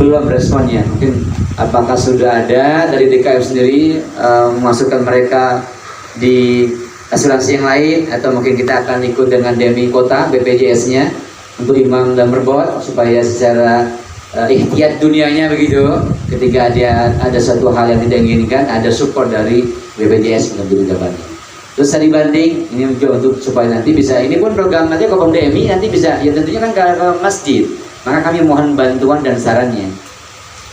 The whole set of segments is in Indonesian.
belum responnya. Mungkin apakah sudah ada dari DKM sendiri memasukkan mereka di asuransi yang lain, atau mungkin kita akan ikut dengan DMI kota BPJS-nya untuk imam dan merbot supaya secara ikhtiar dunianya begitu, ketika ada suatu hal yang tidak inginkan ada support dari BPJS untuk jawabannya. Terus tadi banding ini juga untuk supaya nanti bisa, ini pun program nanti kalau DMI nanti bisa ya tentunya kan ke masjid, maka kami mohon bantuan dan sarannya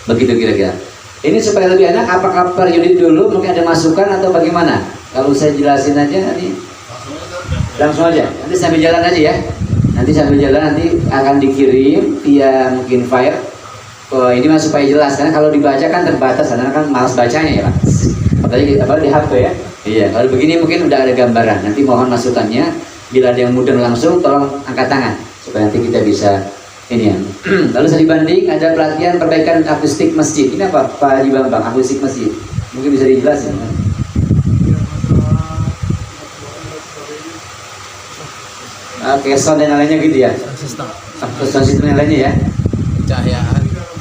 begitu kira-kira. Ini supaya lebih enak, apakah per unit dulu mungkin ada masukan atau bagaimana? Kalau saya jelasin aja nanti langsung aja, nanti sambil jalan aja ya. Nanti sambil jalan nanti akan dikirim via mungkin file. Ini mah supaya jelas, karena kalau dibaca kan terbatas, karena kan malas bacanya ya Pak. Apalagi di HP ya. Iya, kalau begini mungkin udah ada gambaran. Nanti mohon masukannya. Bila ada yang mudah langsung, tolong angkat tangan supaya nanti kita bisa ini ya. Lalu saya dibanding ada pelatihan perbaikan akustik masjid. Ini apa Pak Haji Bambang, akustik masjid? Mungkin bisa dijelasin. Oke, sound dan lainnya gitu ya. Sound system yang lainnya ya.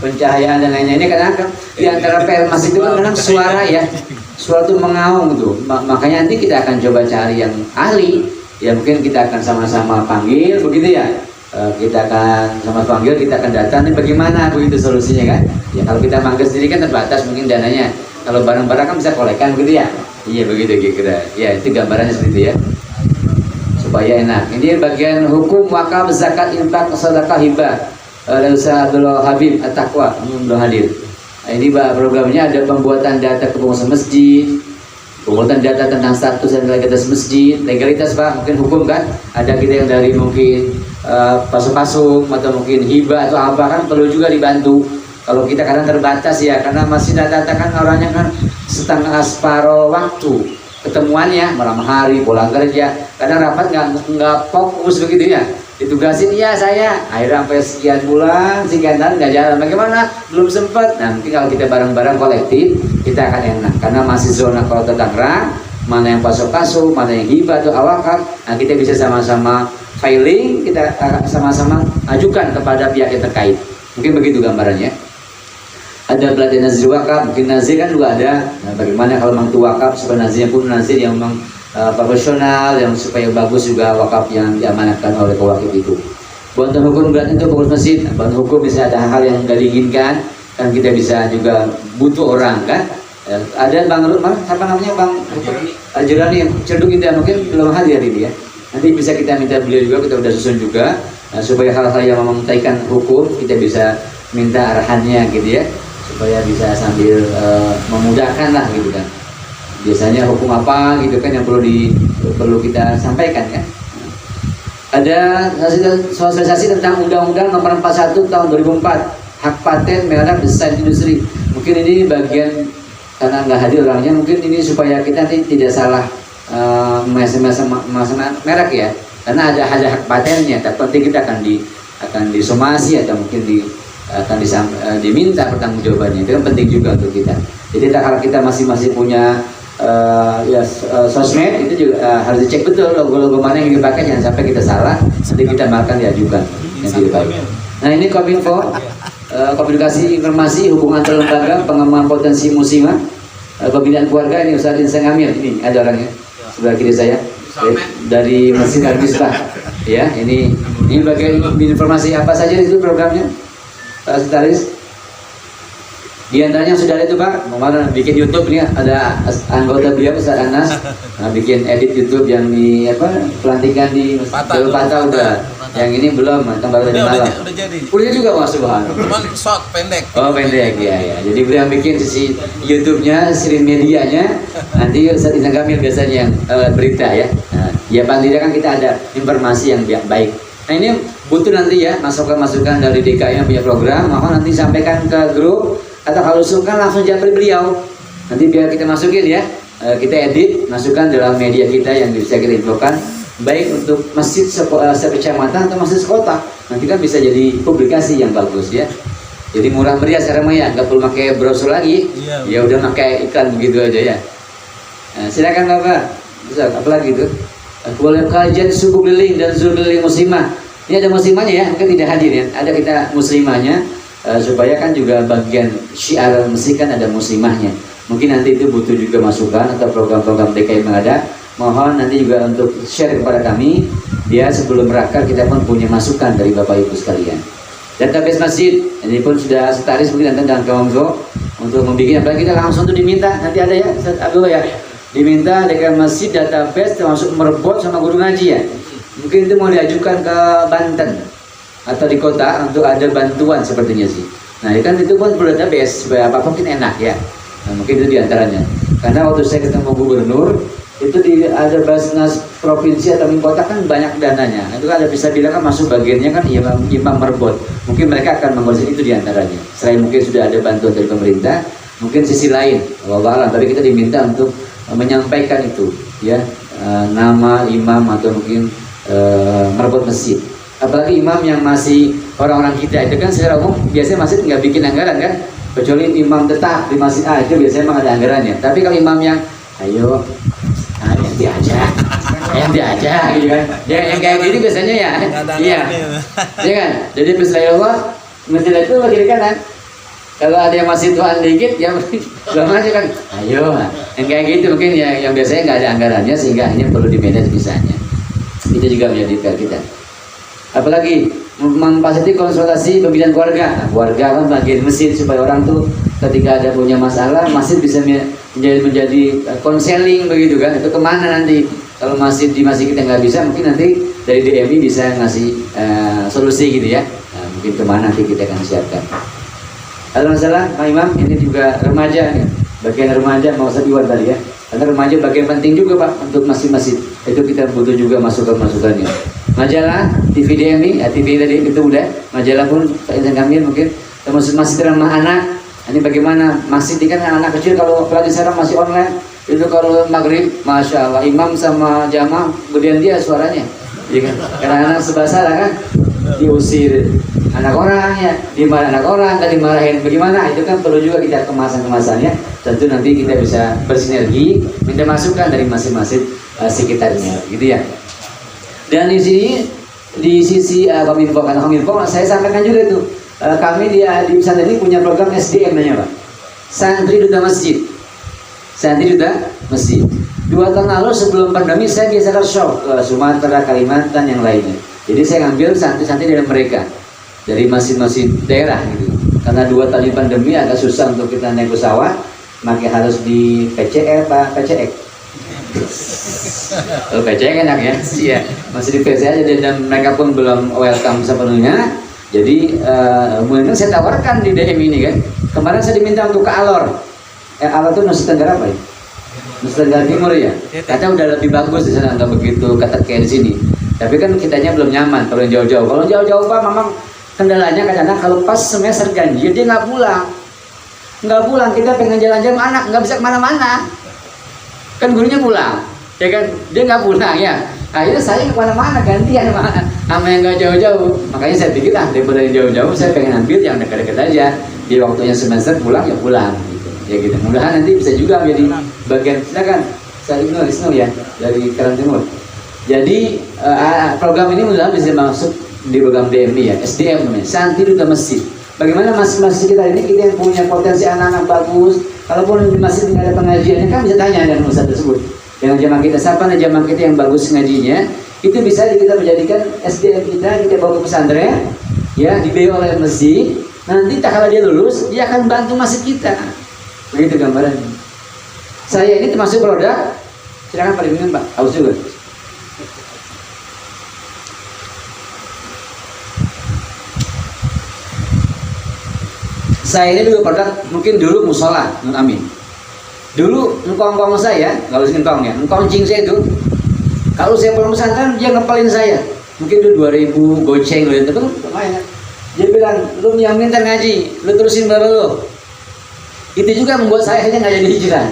Pencahayaan dan lainnya. Ini karena di antara PR masjid itu kan memang suara ya. Suara itu mengaung tuh. Makanya nanti kita akan coba cari yang ahli. Ya mungkin kita akan sama-sama panggil begitu ya. Kita akan sama panggil, kita akan datang. Ini bagaimana begitu solusinya kan? Ya kalau kita manggil sendiri kan terbatas mungkin dananya. Kalau barang-barang kan bisa kolekan begitu ya. Iya begitu kira-kira. Ya itu gambarannya seperti itu ya. Supaya enak. Ini bagian hukum wakaf, zakat, infak, sedekah, hibah. Ustaz Abdul Habib At-Taqwa belum hadir. Ini programnya ada pembuatan data kepengurusan masjid, pembuatan data tentang status dan legalitas masjid, legalitas Pak, mungkin hukum kan. Ada kita yang dari mungkin pasung-pasung atau mungkin hibah atau apa kan perlu juga dibantu. Kalau kita kadang terbatas ya, karena masih data kan orangnya kan setengah separuh waktu. Ketemuannya malam hari pulang kerja, kadang rapat nggak fokus begitu ya, ditugasin ya saya akhirnya sampai sekian bulan sekian tahun nggak jalan, bagaimana belum sempat. Nanti kalau kita bareng-bareng kolektif kita akan enak, karena masih zona Kota Tangerang, mana yang pasok-pasok, mana yang hibah atau awakaf. Nah kita bisa sama-sama filing, kita sama-sama ajukan kepada pihak yang terkait. Mungkin begitu gambarannya. Ada pelatihan nazir wakaf, mungkin nazir kan juga ada. Nah, bagaimana kalau memang itu wakaf supaya nazirnya pun nazir yang memang profesional, yang supaya bagus juga wakaf yang diamanatkan oleh pewakif itu. Bantuan hukum berat itu pengurus masjid. Bantuan hukum bisa ada hal yang nggak diinginkan, kan kita bisa juga butuh orang kan. Ada Bang Rumah, apa namanya Bang Jurani yang Cerduk Indah mungkin belum hadir ini ya. Nanti bisa kita minta beliau juga, kita udah susun juga supaya hal-hal yang mementaikan hukum kita bisa minta arahannya gitu ya, supaya bisa sambil memudahkan lah gitu kan. Biasanya hukum apa gitu kan yang perlu kita sampaikan kan. Ada sosialisasi tentang Undang-Undang Nomor 41 Tahun 2004 hak paten merek desain industri. Mungkin ini bagian karena nggak hadir orangnya, mungkin ini supaya kita nanti tidak salah merek ya, karena ada hak patennya. Tapi nanti kita akan disomasi atau mungkin akan diminta pertanggungjawabannya. Itu kan penting juga untuk kita. Jadi kalau kita masih punya sosmed itu juga harus dicek betul logo-logo mana yang dipakai, jangan sampai kita salah nanti kita makan diajukan yang tidak baik. Nah ini Kominfo, komunikasi informasi hubungan antar lembaga pengembangan potensi muslimah pembinaan keluarga. Ini Ustaz Insan Amir, ini ada orangnya sebelah kiri saya dari Masjid Al-Misbah ya. Ini bagian informasi apa saja itu programnya Pak Sekretaris. Di antaranya sudah ada itu Pak, kemarin bikin YouTube ini ada anggota beliau Ustaz Anas, bikin edit YouTube yang di pelantikan di Jalur Pata udah. Yang ini belum, baru tadi malam. Udah juga Mas Subhanallah. Cuman short pendek. Oh pendek ya. Jadi beliau bikin sisi YouTube-nya, sisi medianya. Nanti Ustaz Insan Kamil biasanya yang berita ya. Nah, ya paling tidak kan kita ada informasi yang baik. Nah ini butuh nanti ya masukan-masukan dari DKI yang punya program, mohon nanti sampaikan ke grup atau kalau usulkan langsung japri beliau. Nanti biar kita masukin ya, kita edit, masukkan dalam media kita yang bisa kita infokan, baik untuk masjid sekecamatan atau masjid sekota. Nanti kan bisa jadi publikasi yang bagus ya. Jadi murah meriah sekarang ya, nggak perlu pakai brosur lagi. Ya udah pakai iklan begitu aja ya. Nah, silakan Bapak. Bisa apalagi itu? Boleh kajian suku keliling dan zul keliling muslimah. Ini ada muslimahnya ya, mungkin tidak hadir ya. Ada kita muslimahnya. supaya kan juga bagian syiar masjid kan ada muslimahnya. Mungkin nanti itu butuh juga masukan atau program-program DKI yang ada. Mohon nanti juga untuk share kepada kami, dia sebelum berakar kita pun punya masukan dari Bapak Ibu sekalian. Database masjid, ini pun sudah setaris mungkin nanti dengan kawan untuk membuat, apalagi kita langsung tuh diminta, nanti ada ya, ya, diminta DKI masjid database termasuk merebut sama guru ngaji ya. Mungkin itu mau diajukan ke Banten atau di kota untuk ada bantuan sepertinya sih. Nah kan itu pun perlu database supaya apa mungkin enak ya. Nah, mungkin itu diantaranya. Karena waktu saya ketemu gubernur itu ada Basnas provinsi atau kota kan banyak dananya. Itu kan ada bisa bilang kan masuk bagiannya kan imam merebut. Mungkin mereka akan mengurus itu diantaranya. Selain mungkin sudah ada bantuan dari pemerintah, mungkin sisi lain. Wallahualam. Tapi kita diminta untuk menyampaikan itu, ya nama imam atau mungkin merebut masjid. Apalagi imam yang masih orang-orang kita itu kan secara umum biasanya masjid nggak bikin anggaran kan. Kecuali imam tetap di masjid itu biasanya memang ada anggarannya. Tapi kalau imam yang ayo yang diajak gitu kan, yang kayak gini biasanya ya, iya, ya kan. Jadi bismillah, masjid itu kiri kanan. Kalau ada yang masih tuan dikit, ya belum aja kan, ayo, yang kayak gitu mungkin ya, yang biasanya nggak ada anggarannya sehingga hanya perlu di manage bisanya. Itu juga menjadi PR kita. Apalagi memfasilitasi konsultasi pembinaan keluarga. Nah, keluarga kan bagian masjid supaya orang tuh ketika ada punya masalah, masjid bisa menjadi konseling begitu kan. Itu kemana nanti? Kalau masjid di masjid kita nggak bisa, mungkin nanti dari DMI bisa ngasih solusi gitu ya. Nah, mungkin kemana nanti kita akan siapkan. Ada masalah Pak Imam, ini juga remaja nih. Bagian remaja mau saya Iwan tadi ya. Karena remaja bagian penting juga Pak untuk masjid-masjid. Itu kita butuh juga masukan-masukannya. Majalah, TV DMI, TV tadi itu udah. Majalah pun Pak Insan Kamil mungkin termasuk masjid ramah anak. Ini bagaimana masjid ini kan anak kecil kalau apalagi sekarang masih online. Itu kalau maghrib, masya Allah, imam sama jamaah kemudian dia suaranya, ya kan? Karena anak sebelah sana kan diusir anak orang ya, dimarahin anak orang, tadi dimarahin bagaimana? Itu kan perlu juga kita kemasannya. Tentu nanti kita bisa bersinergi, minta masukan dari masing-masing sekitarnya, gitu ya. Dan di sini di sisi Kominfo, karena Kominfo saya sampaikan juga itu, kami di pesantren ini punya program SDM namanya Pak, Santri Duta Masjid. Santri Duta Masjid. 2 tahun lalu sebelum pandemi saya biasa show ke Sumatera, Kalimantan yang lainnya. Jadi saya ngambil santri-santri dari mereka, dari masing-masing daerah gitu. Karena 2 tahun pandemi agak susah untuk kita naik pesawat, makanya harus di PCR Pak, PCX. Kalau PCX enak ya, iya masih di PCR aja dan mereka pun belum welcome sepenuhnya. Jadi mungkin saya tawarkan di DM ini kan. Kemarin saya diminta untuk ke Alor. Alor itu Nusa Tenggara apa ya? Nusa Tenggara Timur ya. Katanya udah lebih bagus di sana, nggak begitu ketat kayak di sini. Tapi kan kitanya belum nyaman kalau jauh-jauh. Kalau jauh-jauh Pak, memang kendalanya kadang-kadang kalau pas semester ganjil dia nggak pulang. Nggak pulang, kita pengen jalan-jalan anak nggak bisa kemana-mana. Kan gurunya pulang, ya kan? Dia nggak pulang ya. Akhirnya saya kemana-mana gantian sama yang nggak jauh-jauh. Makanya saya pikir daripada yang jauh-jauh saya pengen ambil yang dekat-dekat aja. Di waktunya semester pulang ya pulang. Ya gitu. Mudah-mudahan nanti bisa juga menjadi bagian. Silakan, saya Isno ya dari Karang Timur. Jadi program ini mudah-mudahan bisa masuk di program DMI ya, SDM namanya, Santri Duta Masjid. Bagaimana masjid-masjid kita ini, kita yang punya potensi anak-anak bagus, kalaupun di masjid nggak ada pengajiannya kan bisa tanya dengan ustaz tersebut. Dengan jamaah kita, siapa nih jamaah kita yang bagus ngajinya, itu bisa kita menjadikan SDM kita bawa ke pesantren, ya dibiayai oleh masjid. Nanti tak kala dia lulus, dia akan bantu masjid kita. Begitu gambarannya. Saya ini termasuk produk, silakan Pak Dibimbing Pak, haus juga. Saya ini dulu produk, mungkin dulu musola, Nun Amin. Dulu engkong-engkong saya, kalau engkong ya, engkongcing saya itu, kalau saya pulang pesantren dia ngepelin saya. Mungkin dulu 2000 goceng loh, itu kan lumayan. Dia bilang, lu yang minta ngaji, lu terusin berapa lu? Itu juga membuat saya akhirnya nggak jadi hijrah.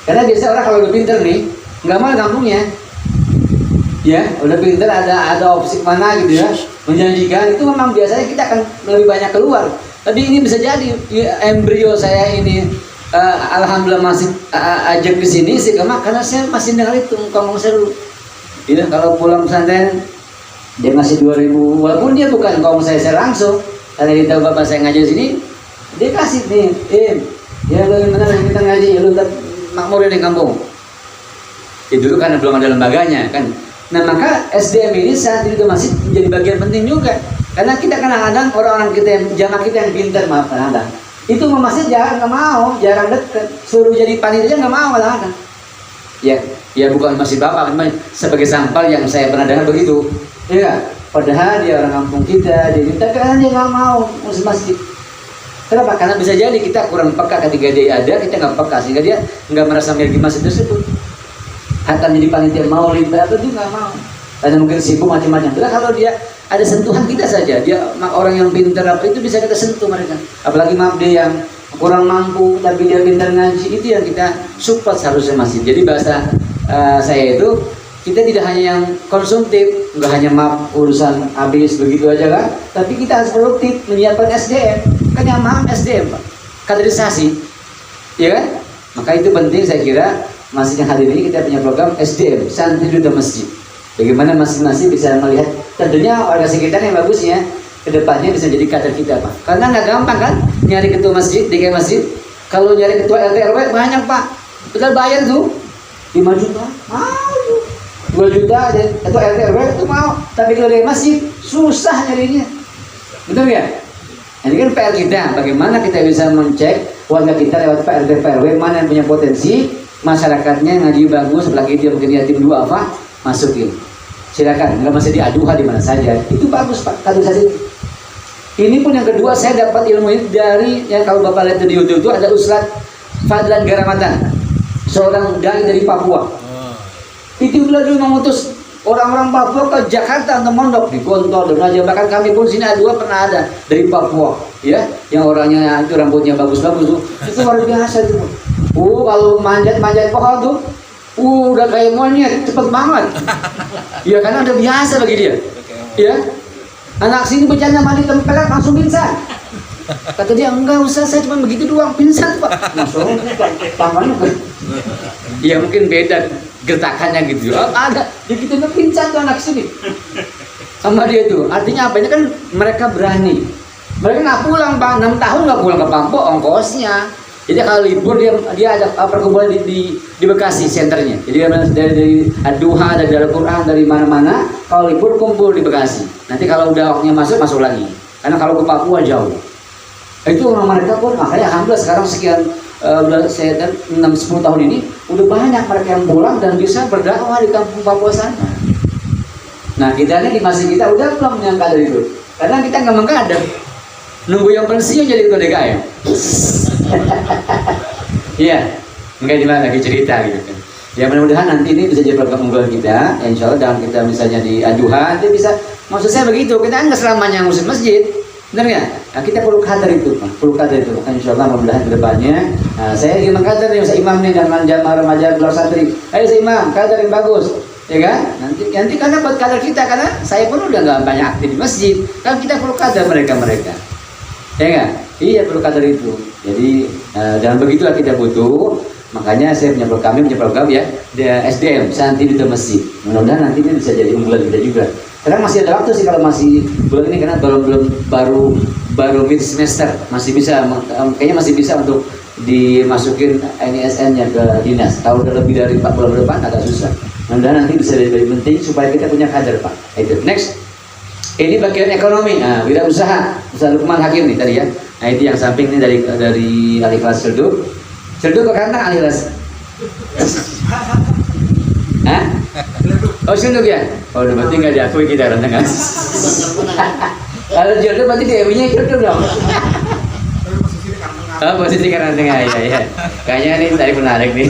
Karena biasa orang kalau udah pinter nih, nggak mau kampungnya. Ya, udah pinter ada opsi mana gitu ya, menjanjikan, itu memang biasanya kita akan lebih banyak keluar. Tapi ini bisa jadi embrio saya ini alhamdulillah masih ajak ke sini sih karena saya masih dengar itu ngomong seru. Ya, kalau pulang pesantren dia ngasih 2000 walaupun dia bukan ngomong saya langsung, Karena dia tahu bapak saya ngaji di sini, dia kasih nih, ya lu gimana kita ngaji, lu makmur di kampung. Ya dulu karena belum ada lembaganya kan. Nah maka SDM ini saat ini ke masjid menjadi bagian penting juga. Karena kita kadang-kadang orang-orang kita yang jamaah kita yang pintar, maaf kadang-kadang itu ke masjid nggak mau, jarang deket, suruh jadi panitia nggak mau kadang-kadang. Ya bukan masjid bapak, sebagai sampel yang saya pernah dengar begitu. Ya, padahal dia orang kampung kita, dia minta karena dia nggak mau masjid. Kenapa? Karena bisa jadi kita kurang peka ketika dia ada, kita nggak peka sehingga dia nggak merasa memiliki masjid tersebut. Atau jadi panitia mau libat atau dia nggak mau. Karena mungkin sibuk macam-macam. Tapi kalau dia ada sentuhan kita saja, dia orang yang pintar apa itu bisa kita sentuh mereka. Apalagi maaf dia yang kurang mampu tapi dia pintar ngaji, itu yang kita support seharusnya masjid. Jadi bahasa saya itu kita tidak hanya yang konsumtif, nggak hanya maaf urusan habis begitu aja kan, tapi kita harus produktif menyiapkan SDM. Kan yang maaf SDM Pak, kaderisasi, ya kan? Maka itu penting saya kira. Masjid yang hadir ini kita punya program SDM, santri duta masjid. Bagaimana masing-masing bisa melihat, tentunya warga sekitar yang bagusnya kedepannya bisa jadi kader kita Pak. Karena nggak gampang kan nyari ketua masjid, DKM masjid. Kalau nyari ketua RT RW banyak Pak, betul bayar tuh 5 juta, mau 2 juta dan ketua RT RW itu mau. Tapi kalau DKM masjid susah nyarinya, betul ya? Ini kan PR kita, bagaimana kita bisa mencek warga kita lewat Pak RT RW mana yang punya potensi. Masyarakatnya ngaji bagus, apalagi dia mungkin yatim duafa, masukin. Silakan, nggak masih diaduha di mana saja. Itu bagus Pak, kaderisasi. Ini pun yang kedua, saya dapat ilmu ini dari yang kalau Bapak lihat di YouTube itu ada Ustaz Fadlan Garamatan, seorang dai dari Papua. Itu beliau dulu mengutus orang-orang Papua ke Jakarta untuk mondok di Gontor dan aja. Bahkan kami pun sini ada 2 pernah ada dari Papua, ya, yang orangnya itu rambutnya bagus-bagus tuh. Itu luar biasa itu. Kalau manjat-manjat pohon tuh, udah kayak monyet, cepet banget. Ya karena udah biasa bagi dia. Ya, anak sini bercanda mandi tempelat langsung pingsan. Kata dia, enggak usah, saya cuma begitu doang, pingsan Pak. Langsung tangannya kan. Ya mungkin beda gertakannya gitu. Ada, dia gitu pingsan tuh anak sini. Sama dia tuh, artinya apa? Ini kan mereka berani. Mereka nggak pulang Pak, 6 tahun nggak pulang ke Papua ongkosnya. Jadi kalau libur dia ada perkumpulan di Bekasi senternya. Jadi dari Ad-Duha, dari Al-Quran, dari mana-mana. Kalau libur kumpul di Bekasi. Nanti kalau udah waktunya masuk lagi. Karena kalau ke Papua jauh. Itu orang mereka pun makanya alhamdulillah sekarang sekian udah saya 6-10 tahun ini udah banyak mereka yang pulang dan bisa berdakwah di kampung Papua sana. Nah kita ini di masjid kita udah belum yang kader itu. Karena kita nggak mengkader. Nunggu yang pensiun jadi ketua DKM. Iya, enggak gimana lagi cerita gitu kan. Ya mudah-mudahan nanti ini bisa jadi program unggulan kita. Insya Allah dalam kita misalnya di Aduha, itu bisa. Maksud saya begitu, kita kan nggak selamanya ngurus masjid, benar nggak? Nah, kita perlu kader itu, perlu kader itu. Insya Allah mudah-mudahan kedepannya. Nah, saya ingin mengkader nih, Ustaz Imam nih dengan jamaah remaja keluar santri. Ayo Ustaz Imam, kader yang bagus. Ya kan? Nanti karena buat kader kita, karena saya pun udah nggak banyak aktif di masjid, kan kita perlu kader mereka. Ya enggak? Iya perlu kader itu. Jadi dan begitulah kita butuh. Makanya saya punya program ya, SDM santri di masjid. Mudah-mudahan nanti ini bisa jadi unggulan kita juga. Karena masih ada waktu sih kalau masih bulan ini karena baru mid semester masih bisa, kayaknya masih bisa untuk dimasukin NISN-nya ke dinas. Kalau udah lebih dari 4 bulan depan agak susah. Mudah-mudahan nanti bisa jadi penting supaya kita punya kader Pak. Itu next. Ini bagian ekonomi, nah wirausaha, Ustaz Lukman Hakim nih tadi ya. Nah itu yang samping ini dari ahli kelas Celduk ke Kantang ahli kelas. Hah? Oh Celduk ya? Oh berarti nggak diakui kita Kantang. Kalau Celduk berarti DW-nya Celduk dong. Oh posisi Kantang ya. Kayaknya ini tadi menarik nih.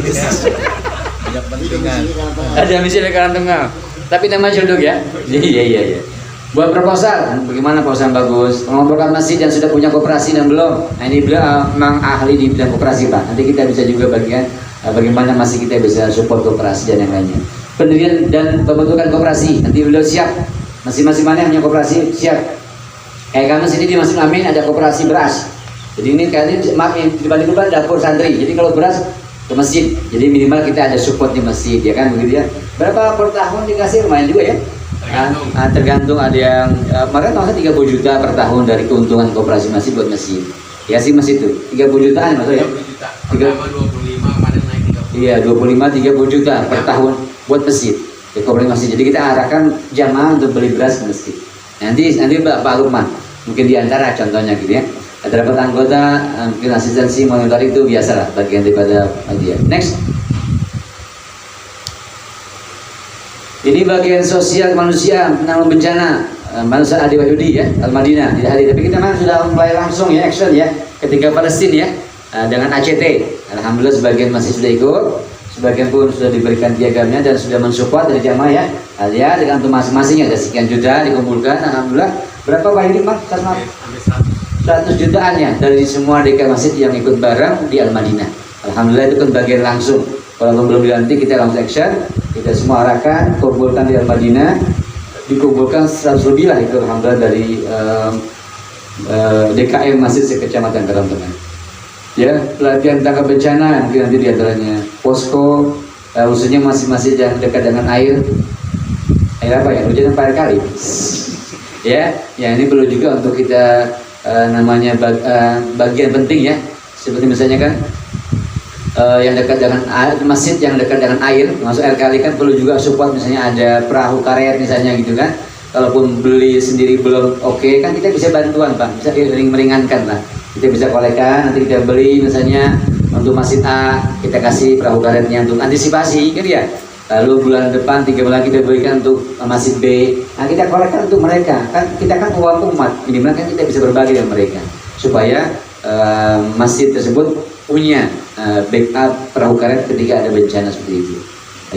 Ada misi di Kantang. Tapi nama Celduk ya? Iya. Buat proposal, bagaimana proposal bagus? Mengobrolkan masjid yang sudah punya koperasi dan belum. Nah ini beliau memang ahli di bidang koperasi Pak. Nanti kita bisa juga bagian bagaimana masih kita bisa support koperasi dan yang lainnya. Pendirian dan pembentukan koperasi, nanti beliau siap. Masing-masing mana yang punya koperasi siap. Kayak kami sini di Masjid Amin ada koperasi beras. Jadi ini kali maaf dibanding dapur santri. Jadi kalau beras ke masjid, jadi minimal kita ada support di masjid ya kan begitu ya. Berapa per tahun dikasih lumayan juga ya. Tergantung ada yang maka maksudnya 30 juta per tahun dari keuntungan koperasi masjid buat masjid. Ya sih masjid itu 30 jutaan maksudnya. 30 juta. Pertama 25, kemarin naik 30. Iya 25-30 juta per tahun buat masjid. Ya, koperasi masjid. Jadi kita arahkan jamaah untuk beli beras ke masjid. Nanti Pak Lukman mungkin diantara contohnya gitu ya. Ada dapat anggota mungkin asistensi monitor itu biasalah bagian daripada media. Next. Ini bagian sosial manusia penanggulangan bencana manusia Adi Wahyudi ya Al-Madinah tidak hadir, tapi kita memang sudah mulai langsung ya action ya ketika Palestina ya dengan ACT. Alhamdulillah sebagian masih sudah ikut, sebagian pun sudah diberikan piagamnya dan sudah mensupport dari jamaah ya. Ya dengan untuk masing-masing ada sekian juta dikumpulkan. Alhamdulillah berapa Wahyudi Mas? 100 jutaan ya dari semua DK masjid yang ikut bareng di Al-Madinah. Alhamdulillah itu kan bagian langsung. Kalau belum dilantik kita langsung action, kita semua arahkan, kumpulkan di Al-Madinah, dikumpulkan 100 lebih lah itu alhamdulillah dari DKM masjid sekecamatan Karangtengah. Ya pelatihan tanggap bencana mungkin nanti diantaranya posko, khususnya masjid-masjid yang dekat dengan air apa ya hujan pada kali. Ya ini perlu juga untuk kita namanya bagian penting ya seperti misalnya kan. Yang dekat dengan air, masjid yang dekat dengan air, masuk air kali kan perlu juga support misalnya ada perahu karet misalnya gitu kan. Kalaupun beli sendiri belum oke kan kita bisa bantuan Pak, bisa meringankan lah. Kita bisa kolekan, nanti kita beli misalnya untuk masjid A kita kasih perahu karetnya untuk antisipasi gitu ya. Lalu bulan depan 3 bulan kita berikan untuk masjid B. Nah kita kolekan untuk mereka kan kita kan uang umat, minimal kan kita bisa berbagi dengan mereka supaya masjid tersebut punya backup perahu karet ketika ada bencana seperti itu.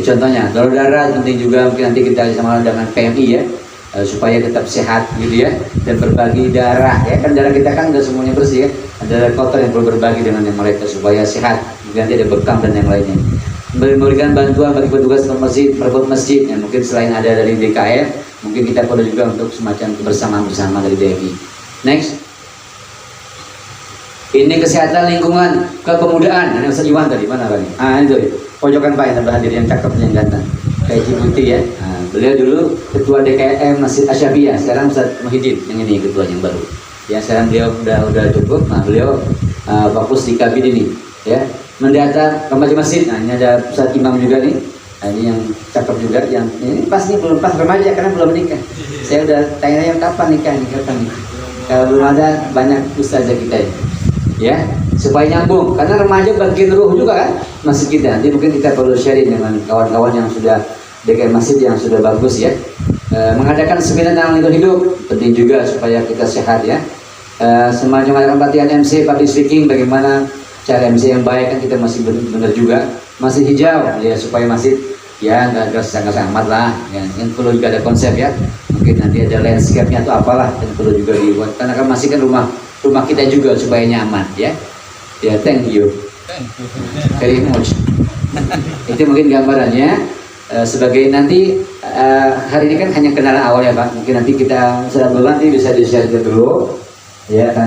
Contohnya donor darah penting juga, mungkin nanti kita sama dengan PMI ya supaya tetap sehat gitu ya dan berbagi darah ya kan darah kita kan nggak semuanya bersih ya, ada darah kotor yang perlu berbagi dengan yang mereka supaya sehat, mungkin nanti ada bekam dan yang lainnya. Memberikan bantuan bagi petugas masjid, perbot masjid yang mungkin selain ada dari DKM mungkin kita perlu juga untuk semacam kebersamaan bersama dari DMI. Next. Ini kesehatan lingkungan, kepemudaan. Ini Ustaz Iwan tadi mana Pak? Itu ya. Pojokan Pak yang hadir yang cakep yang ganteng. Kayak Ciputi ya. Beliau dulu ketua DKM Masjid Asyafiyah. Sekarang Ustaz Muhyiddin yang ini ketua yang baru. Ya sekarang beliau udah cukup. Nah beliau fokus di kabin ini. Ya mendata kembali masjid. Nah ini ada Ustaz Imam juga nih. Nah, ini yang cakep juga. Yang ini pas nih belum pas remaja karena belum menikah. Saya udah tanya yang kapan nikah nih kapan nih. Kalau belum ada banyak ustazah kita ya supaya nyambung karena remaja bagian ruh juga kan masjid kita. Nanti mungkin kita perlu sharing dengan kawan-kawan yang sudah DKM masjid yang sudah bagus ya. Mengadakan seminar tentang lingkungan hidup penting juga supaya kita sehat ya. Semacam mengadakan pelatihan MC public speaking, bagaimana cara MC yang baik kan kita masih benar juga masih hijau ya supaya masjid ya nggak sangat amat lah ya. Yang perlu juga ada konsep ya, mungkin nanti ada landscape-nya atau apalah yang perlu juga dibuat karena kan masih kan rumah kita juga supaya nyaman ya. Ya thank you very much. Itu mungkin gambarannya sebagai nanti hari ini kan hanya kenalan awal ya Pak, mungkin nanti kita secara nanti bisa di share dulu ya.